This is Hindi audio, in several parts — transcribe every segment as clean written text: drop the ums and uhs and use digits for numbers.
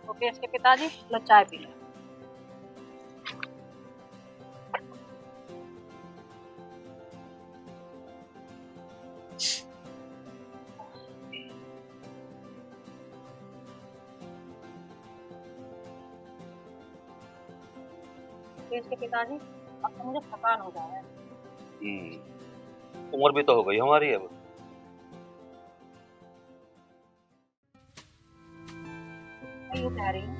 ओके इसके पिताजी, लो चाय पी लो। इसके पिताजी, अब तो मुझे थकान हो जाए। उम्र भी तो हो गई हमारी अब। मैं यूँ कह रही हूँ,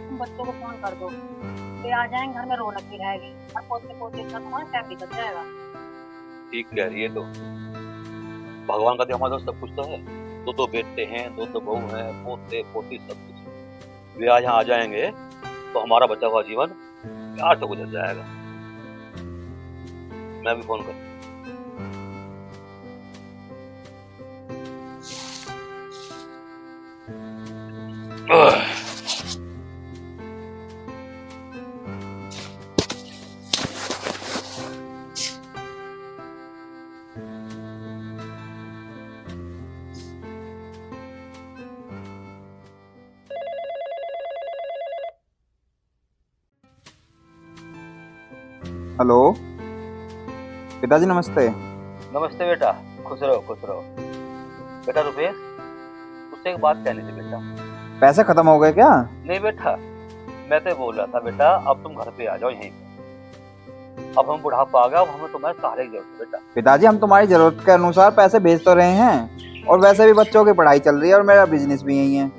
तुम बच्चों को फोन कर दो, वे आ जाएंगे, घर में रौनक भी रहेगी और पोते पोते का तुम्हारा टाइम भी बच जाएगा। ठीक कह रही है तो। भगवान का दिया हमारे पास सब कुछ तो है। दो बेटे हैं, दो बहू हैं, पोते पोती सब कुछ। वे आज यहाँ आ जाएंगे तो हमारा बचा हुआ जीवन प्यार से गुजर जाएगा। मैं भी फोन कर। हेलो पिताजी, नमस्ते। नमस्ते बेटा, खुश रहो खुश रहो। बेटा रुपेश, उससे एक बात कहनी थी बेटा। पैसे खत्म हो गए क्या? नहीं बेटा, मैं तो बोल रहा था बेटा, अब तुम घर पे आ जाओ यहीं पे। अब हम बुढ़ापा आ गया, अब हमें तुम्हारे सहारे की जरूरत है बेटा। पिताजी, हम तुम्हारी जरूरत के अनुसार पैसे भेज तो रहे हैं, और वैसे भी बच्चों की पढ़ाई चल रही है और मेरा बिजनेस भी यही है,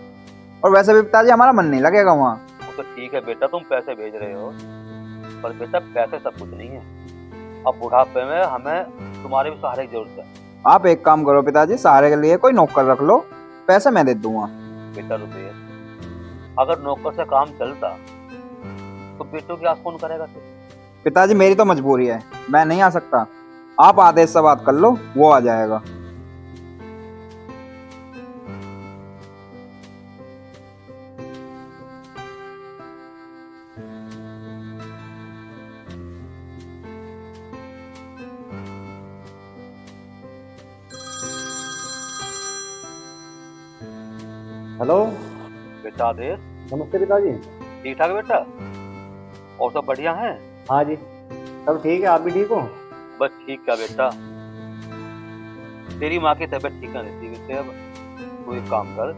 और वैसे भी पिताजी हमारा मन नहीं लगेगा वहाँ। वो तो ठीक है बेटा, तुम पैसे भेज रहे हो, पर बेटा पैसे सब कुछ नहीं है। अब बुढ़ापे में हमें तुम्हारे भी सहारे की जरूरत है। आप एक काम करो पिताजी, सहारे के लिए कोई नौकर रख लो, पैसे मैं दे दूंगा। बेटा रुपये, अगर नौकर से काम चलता तो बेटों की आस कौन करेगा फिर? पिताजी मेरी तो मजबूरी है, मैं नहीं आ सकता। आप आदेश से बात कर लो, वो आ जाएगा। हेलो। बेटा आदेश। नमस्ते पिताजी। ठीक ठाक बेटा, और सब बढ़िया है? हाँ जी, सब ठीक है, आप भी ठीक हो? बस ठीक है बेटा, तेरी माँ की तबीयत ठीक नहीं रहती बेटे। अब तू एक काम कर,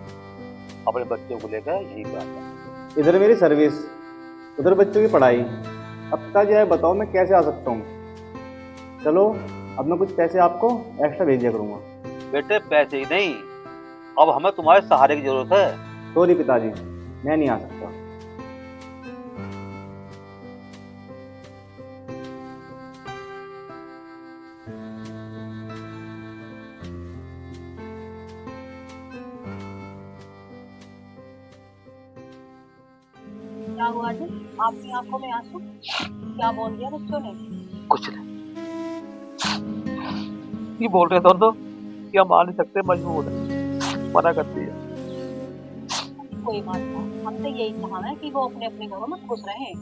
अपने बच्चों को लेकर यहीं पे आ जा। इधर मेरी सर्विस, उधर बच्चों की पढ़ाई। अब पिताजी आए बताओ मैं कैसे आ सकता हूँ? चलो, अब मैं कुछ पैसे आपको एक्स्ट्रा भेज दिया करूँगा। बेटे पैसे ही नहीं, अब हमें तुम्हारे सहारे की जरूरत है। सॉरी पिताजी, मैं नहीं आ सकता। क्या हुआ जी, आपकी आंखों में आंसू? क्या बोल दिया बच्चों ने? कुछ नहीं, ये बोल रहे तो कि हम आ नहीं सकते, मजबूर है, मना करती है। कोई बात नहीं, हमसे यही कहा है कि वो अपने अपने घरों में खुश रहें।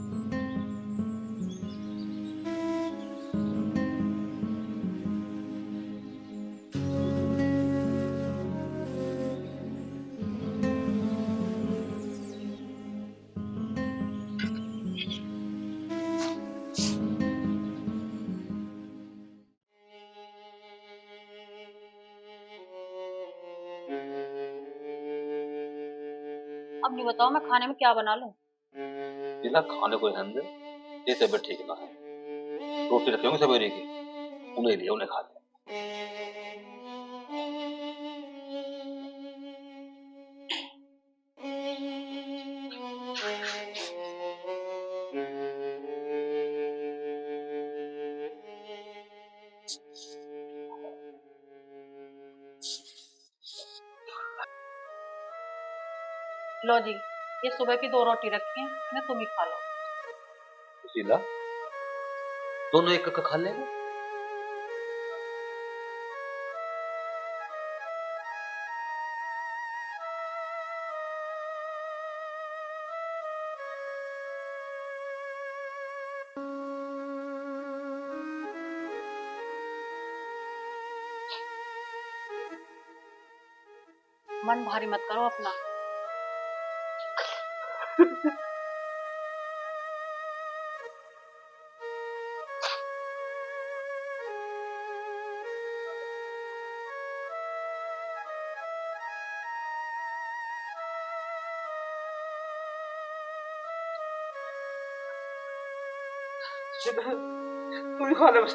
अब नहीं बताओ मैं खाने में क्या बना लूं? बिना खाने को रहने दे, ये तबीयत ठीक ना है। रोटी रखे होंगे सवेरे की, उन्हें लिया, उन्हें खा लिया। लो जी, ये सुबह की 2 रोटी रखी है, इन्हें तुम ही खा लो। सुशीला, दोनों एक एक खा लेंगे। मन भारी मत करो अपना। तुम ही खा ले बस।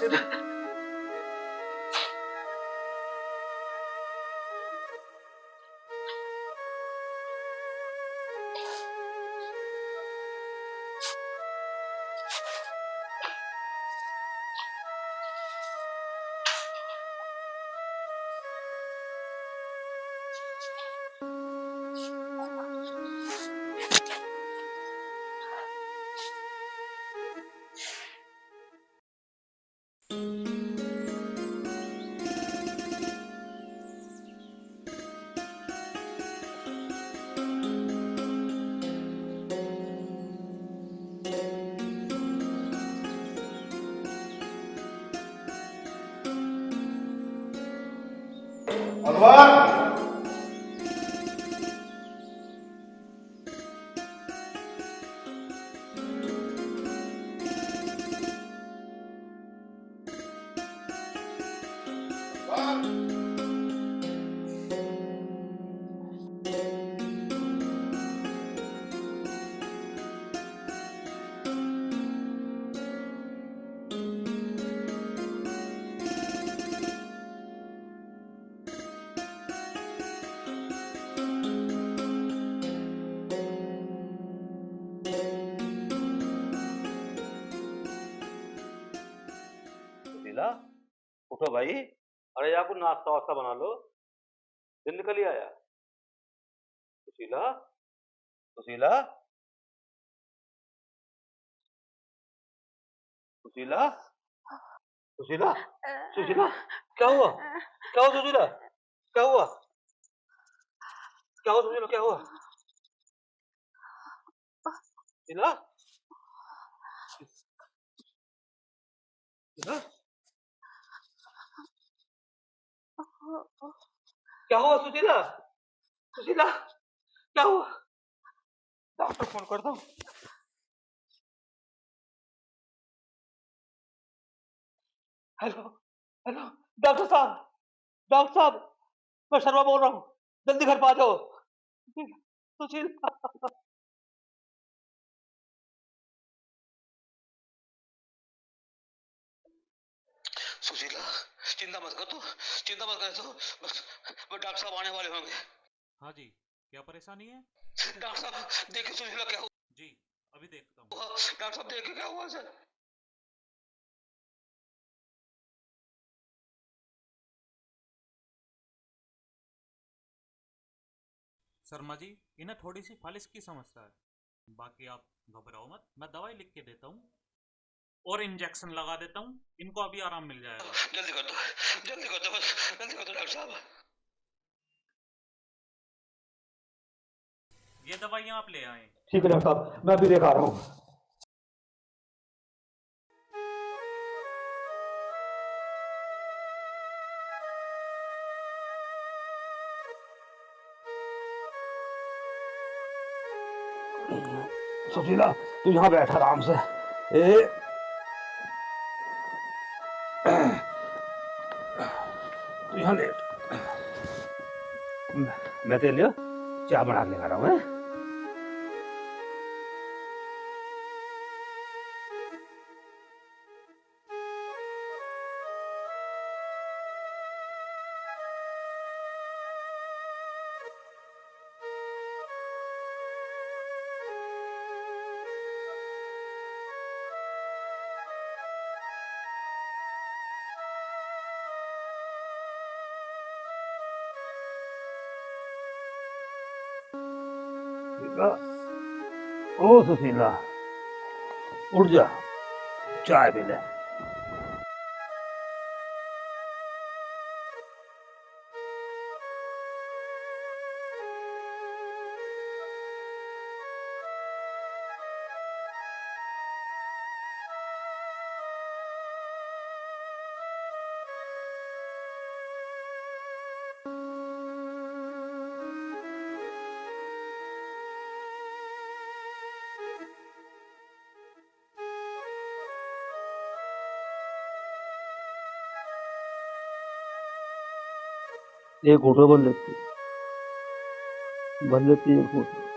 भगवान, सुशीला, उठो भाई। अरे यार कुछ नाश्ता वास्ता बना लो, दिन निकल ही आया। सुशीला, सुशीला, सुशीला, सुशीला, सुशीला, क्या हुआ? क्या हुआ सुशीला? क्या हुआ? क्या हुआ सुशीला? क्या हुआ? सुशीला, सुशीला, क्या हुआ सुशीला? सुशीला, क्या हुआ? डॉक्टर फोन करता हूँ। हेलो, हेलो, डॉक्टर साहब, डॉक्टर साहब, मैं शर्मा बोल रहा हूँ, जल्दी घर पे आ जाओ। सुशीला, सुशीला, चिंता मत कर तू, चिंता मत कर तू, बस डॉक्टर साहब आने वाले होंगे। हाँ जी, क्या परेशानी है? डॉक्टर साहब देखिए सुशीला क्या हुआ। जी, अभी देखता हूँ। डॉक्टर साहब देखिए क्या हुआ सर। शर्मा जी, इन्हें थोड़ी सी फालिश की समस्या है। बाकी आप घबराओ मत, मैं दवाई लिख के देता हूँ और इंजेक्शन लगा देता हूँ। इनको अभी आराम मिल जाएगा। जल्दी कर दो, जल्दी कर दो, बस जल्दी कर दो डॉक्टर साहब। ये दवाइयाँ आप ले आए। ठीक है डॉक्टर साहब, मैं अभी लेकर आ रहा हूँ। सुशीला, तू यहाँ बैठ आराम से। तू यहाँ लेट। मैं तेरे लिए चाय बना के लेकर आ रहा हूँ। ओ सुशीला, उठ जा, चाय पी ले। एक फोटो बन लेती एक फोटो।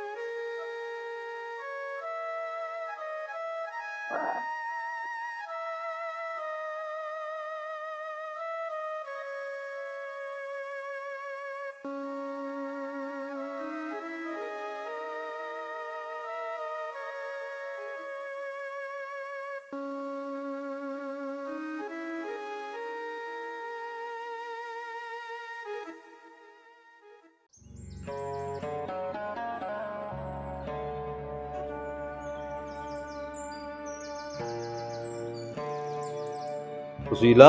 सुशीला,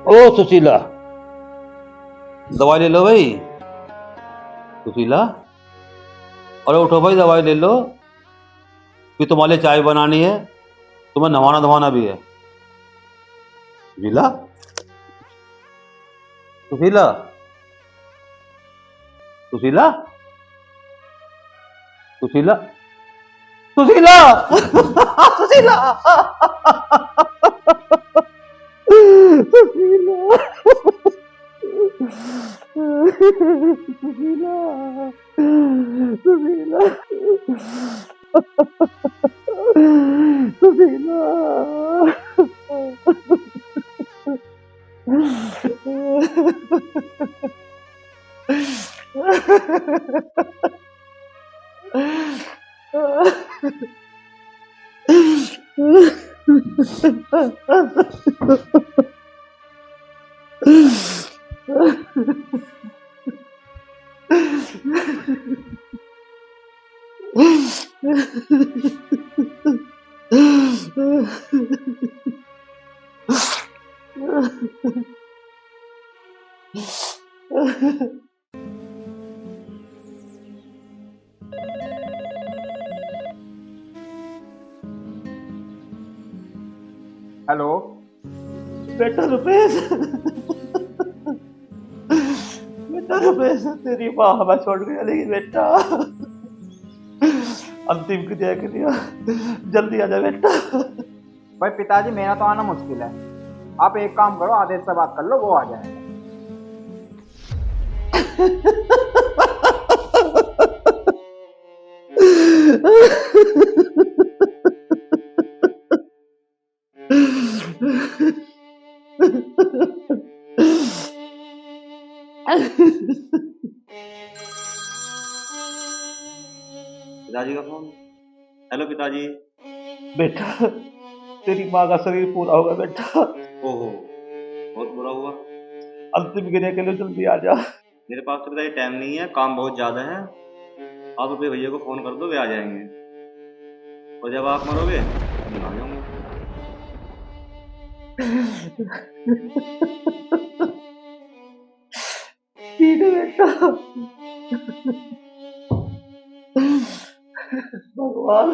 ओ सुशीला, दवाई ले लो भाई। सुशीला, अरे उठो भाई, दवाई ले लो। फिर तुम्हारे लिए चाय बनानी है, तुम्हें नहाना धोना भी है। सुशीला, सुशीला, सुशीला, सुशीला, सुशीला, सुशीला, हेलो। बेटा रुपेश, बेटा रुपेश, तेरी माँ हमें छोड़ गया, लेकिन बेटा अंतिम क्रिया के लिए जल्दी आ जा बेटा। भाई पिताजी, मेरा तो आना मुश्किल है। आप एक काम करो, आदेश से बात कर लो, वो आ जाएगा। पिताजी का फोन। हेलो पिताजी। बेटा, तेरी माँ का शरीर पूरा होगा बेटा। ओहो, बहुत बुरा हुआ। अंतिम क्रिया के लिए जल्दी आ जा। मेरे पास तो पिताजी टाइम नहीं है, काम बहुत ज्यादा है। आप अपने भैया को फोन कर दो, वे आ जाएंगे। और जब आप मरोगे मैं आ जाऊंगा। ठीक है बेटा। भगवान,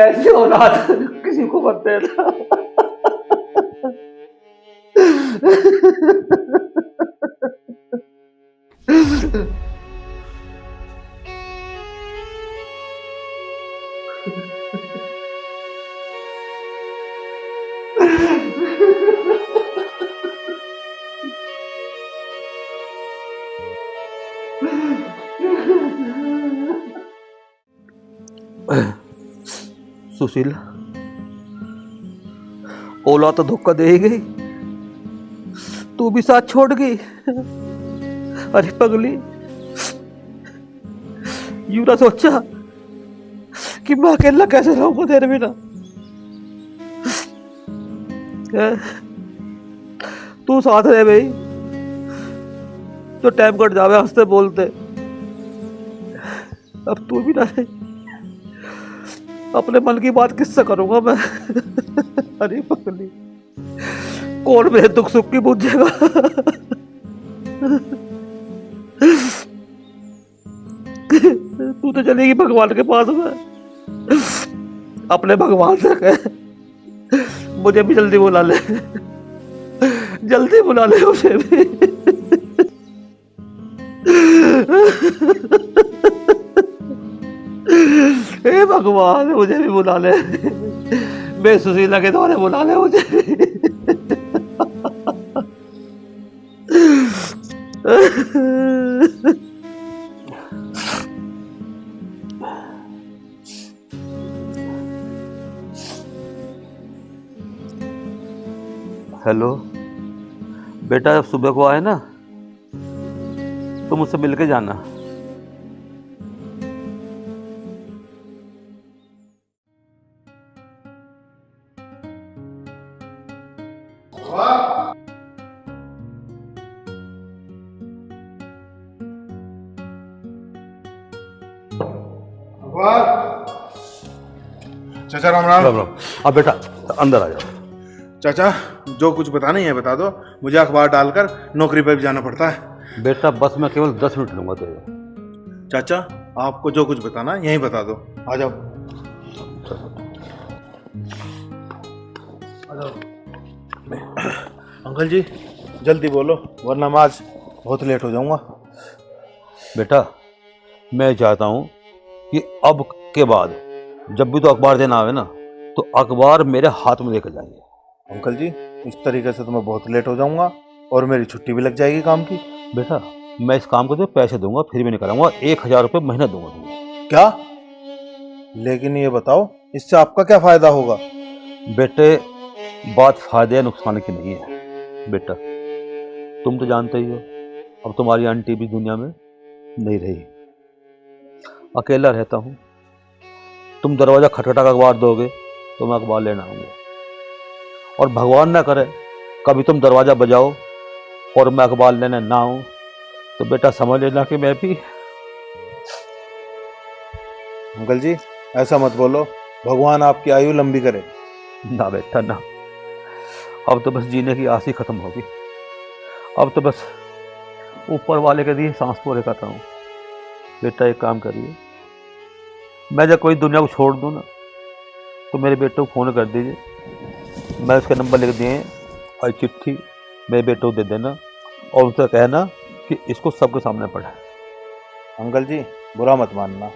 ऐसे औलाद किसी को मत देना। सुशीला, ओला तो धोखा दे ही गई, तू भी साथ छोड़ गई। अरे पगली, यूं ना सोचा कि मैं अकेला कैसे रहूंगा तेरे बिना। तू साथ रहे भाई, तो टाइम कट जावे हंसते बोलते। अब तू भी ना रहे, अपने मन की बात किससे करूंगा मैं? अरे पगली, कौन मेरे दुख सुख की पूछेगा? तू तो चलेगी भगवान के पास में, अपने भगवान से कह मुझे भी जल्दी बुला ले, जल्दी बुला ले उसे भी। हे भगवान, मुझे भी बुला ले, मैं सुशीला के द्वारा बुला ले मुझे भी। हेलो बेटा, जब सुबह को आए ना तो मुझसे मिलके जाना। चाचा राम राम। राम राम। अब बेटा अंदर आ जाओ। चाचा जो कुछ बताना ही है बता दो, मुझे अखबार डालकर नौकरी पर भी जाना पड़ता है। बेटा बस मैं केवल 10 मिनट लूंगा तेरे। चाचा आपको जो कुछ बताना यहीं बता दो, आ जाओ। अंकल जी जल्दी बोलो वरना मैं आज बहुत लेट हो जाऊंगा। बेटा मैं चाहता हूं कि अब के बाद जब भी तो अखबार देना आवे ना तो अखबार मेरे हाथ में लेकर जाइए। अंकल जी इस तरीके से तो मैं बहुत लेट हो जाऊंगा और मेरी छुट्टी भी लग जाएगी काम की। बेटा मैं इस काम को तो पैसे दूंगा, फिर भी नहीं कराऊंगा। 1000 रुपये महीना दूंगा तुम्हें। क्या? लेकिन ये बताओ इससे आपका क्या फायदा होगा? बेटे बात फायदे या नुकसान की नहीं है बेटा, तुम तो जानते ही हो अब तुम्हारी आंटी भी दुनिया में नहीं रही, अकेला रहता हूँ। तुम दरवाज़ा खटखटा का अखबार दोगे तो मैं अखबार लेना आऊँगा, और भगवान ना करे कभी तुम दरवाज़ा बजाओ और मैं अखबार लेने ना आऊँ तो बेटा समझ लेना कि मैं भी। अंकल जी ऐसा मत बोलो, भगवान आपकी आयु लंबी करे। ना बेटा ना, अब तो बस जीने की आस ही खत्म होगी। अब तो बस ऊपर वाले के दिए सांस पूरे करता हूँ। बेटा एक काम करिए, मैं जब कोई दुनिया को छोड़ दूँ ना तो मेरे बेटे को फ़ोन कर दीजिए, मैं उसका नंबर लिख दिए और चिट्ठी मेरे बेटे को दे देना और उनसे कहना कि इसको सबके सामने पढ़े। अंकल जी बुरा मत मानना,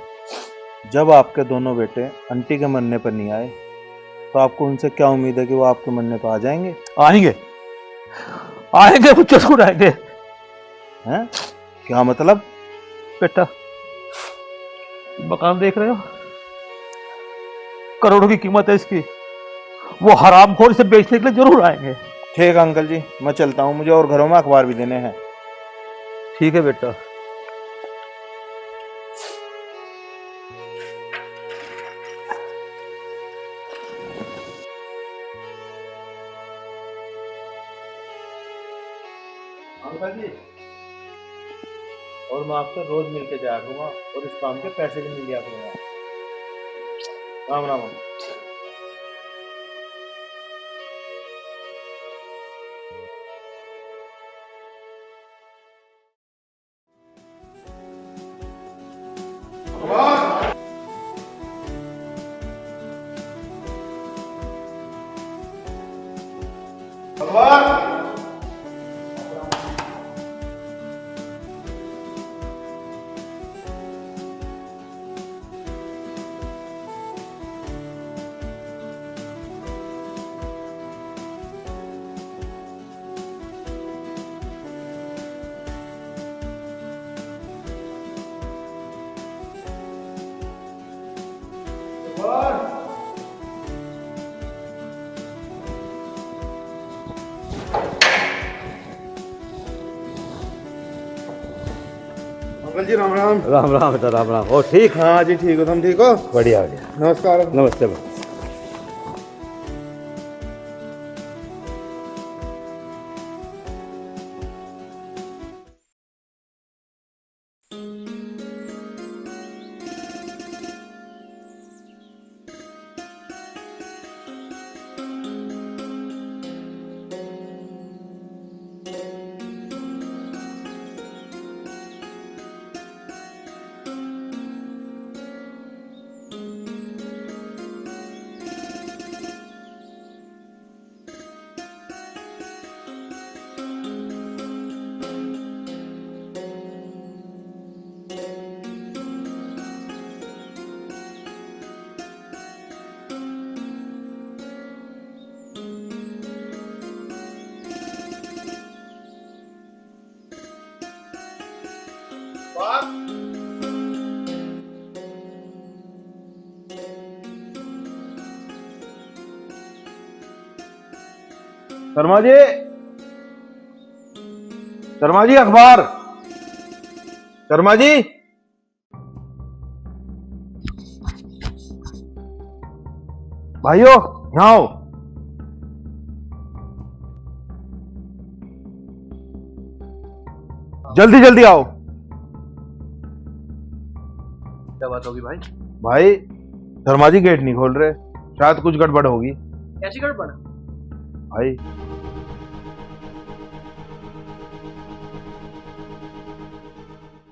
जब आपके दोनों बेटे आंटी के मरने पर नहीं आए तो आपको उनसे क्या उम्मीद है कि वो आपके मरने पर आ जाएंगे? आएंगे आएंगे, वो जरूर आएंगे। हैं? क्या मतलब? बेटा मकान देख रहे हो, करोड़ों की कीमत है इसकी, वो हरामखोर इसे बेचने के लिए जरूर आएंगे। ठीक है अंकल जी मैं चलता हूँ, मुझे और घरों में अखबार भी देने हैं। ठीक है बेटा। अंकल जी और मैं आपसे रोज मिलके जाया करूँगा और इस काम के पैसे भी नहीं लिया करूँगा। राम राम। अंकल जी राम राम। राम राम बेटा, राम राम। और ठीक? हाँ जी ठीक हो, तुम ठीक हो? बढ़िया बढ़िया। नमस्कार। नमस्ते। शर्मा जी, शर्मा जी अखबार, शर्मा जी। भाइयों यहाँ आओ। जल्दी जल्दी आओ। क्या बात होगी भाई? भाई शर्मा जी गेट नहीं खोल रहे, शायद कुछ गड़बड़ होगी। कैसी गड़बड़? भाई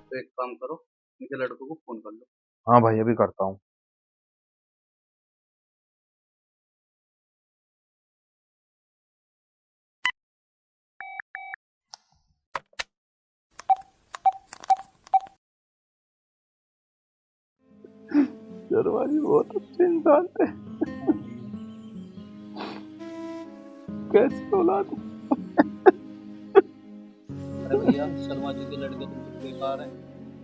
तो एक काम करो, इनके लड़कों को फोन कर लो। हाँ भाई अभी करता हूँ। शर्मा जी बहुत अच्छे इंसान थे, कैसी औलाद। अरे भैया, शर्मा जी के लड़के तो बेकार हैं,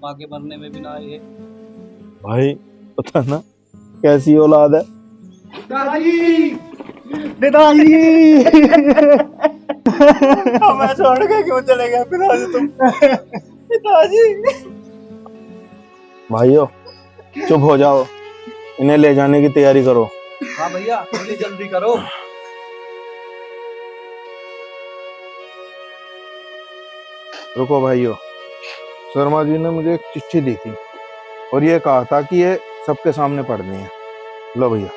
माँ के मरने में भी ना आए हैं। भाई पता ना कैसी औलाद है। पिताजी, पिताजी। हमें छोड़ के क्यों चले गए पिताजी तुम? पिताजी। भाइयों चुप हो जाओ, इन्हें ले जाने की तैयारी करो। हाँ भैया, जल्दी करो। रुको भाइयों, शर्मा जी ने मुझे एक चिट्ठी दी थी और ये कहा था कि ये सबके सामने पढ़नी है। लो भैया।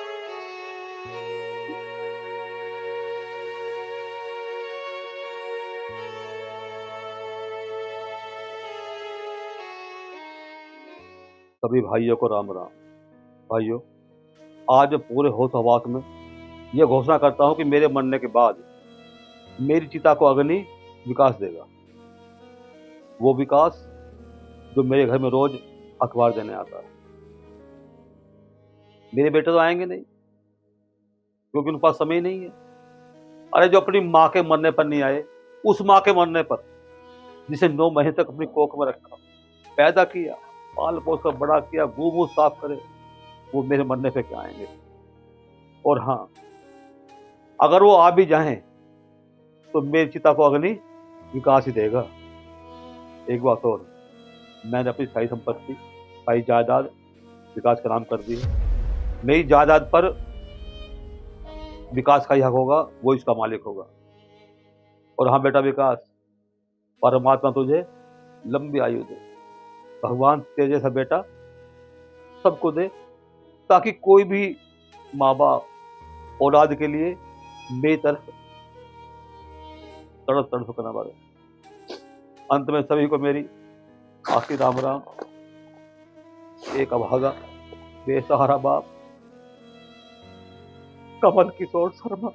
सभी भाइयों को राम राम। भाइयों, आज पूरे होश हवास में यह घोषणा करता हूं कि मेरे मरने के बाद मेरी चिता को अग्नि विकास देगा। वो विकास जो मेरे घर में रोज अखबार देने आता है। मेरे बेटे तो आएंगे नहीं क्योंकि उनके पास समय नहीं है। अरे जो अपनी माँ के मरने पर नहीं आए, उस माँ के मरने पर जिसे 9 महीने तक अपनी कोख में रखा, पैदा किया, पाल पोस कर बड़ा किया, मुंह साफ करे, वो मेरे मरने पे क्या आएंगे। और हाँ, अगर वो आ भी जाएं तो मेरी चिता को अग्नि विकास ही देगा। एक बात और, मैंने अपनी सारी संपत्ति, सारी जायदाद विकास का नाम कर दी है। मेरी जायदाद पर विकास का ही हक होगा, वो इसका मालिक होगा। और हाँ बेटा विकास, परमात्मा तुझे लंबी आयु दे, भगवान तेरे जैसा बेटा सबको दे, ताकि कोई भी माँ बाप औलाद के लिए मेरी तरफ तड़प तड़प करना पड़े। अंत में सभी को मेरी आखिरी राम राम। एक अभागा बेसहारा बाप, कमल किशोर शर्मा।